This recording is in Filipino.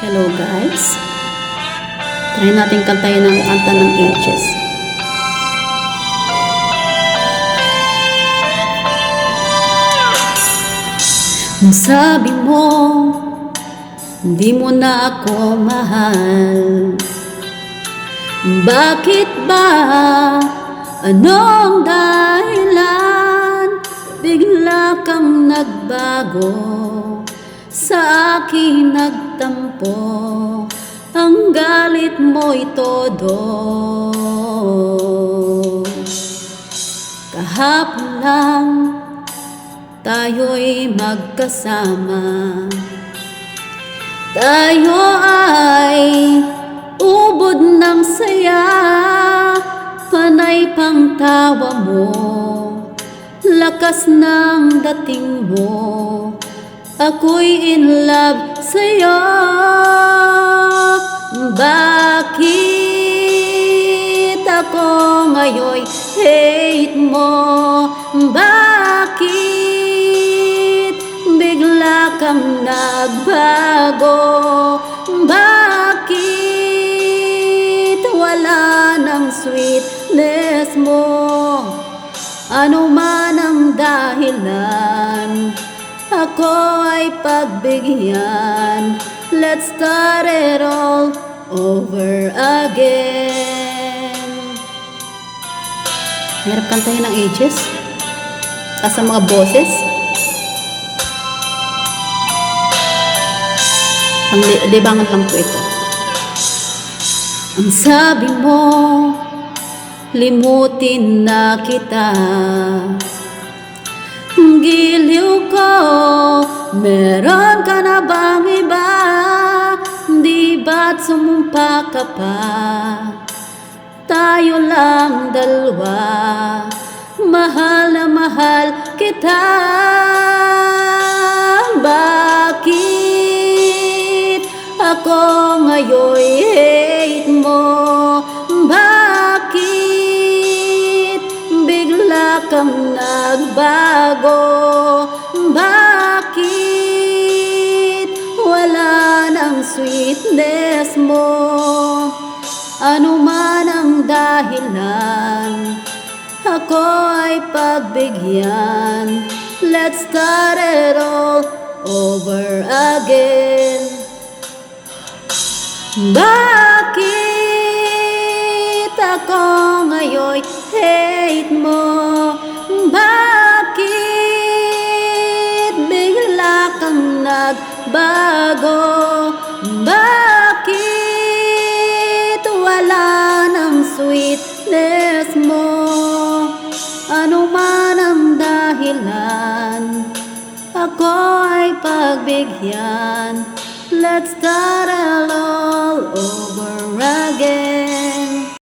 Hello guys, try natin kantayin ang kanta ng Ages. Sabi mo, hindi mo na ako mahal. Bakit ba? Anong dahilan? Bigla kang nagbago, sa akin nagtampo, ang galit mo'y todo. Kahapon lang tayo'y magkasama, tayo ay ubod ng saya, panay pang tawa mo, lakas ng dating mo, ako'y in love sa'yo. Bakit ako ngayon hate mo? Bakit bigla kang nagbago? Bakit wala ng sweetness mo? Ano man ang dahilan, ako ay pagbigyan. Let's start it all over again. Hirap kantahin ng Ages sa mga boses. Ang libangan lang po ito. Ang sabi mo, limutin na kita. Giliw ko, meron ka na bang iba? Di ba't sumumpa ka pa? Tayo lang dalawa, mahal na mahal kita. Bakit ako ngayon hate mo? Bakit bigla kang nagbago? Bakit wala ng sweetness mo? Ano man ang dahilan, ako ay pagbigyan. Let's start it all over again. Bakit ako ngayon hate mo? Bakit bigla kang nagbago? Bakit wala ng sweetness mo? Ano man ang dahilan, ako ay pagbigyan. Let's start it all over again.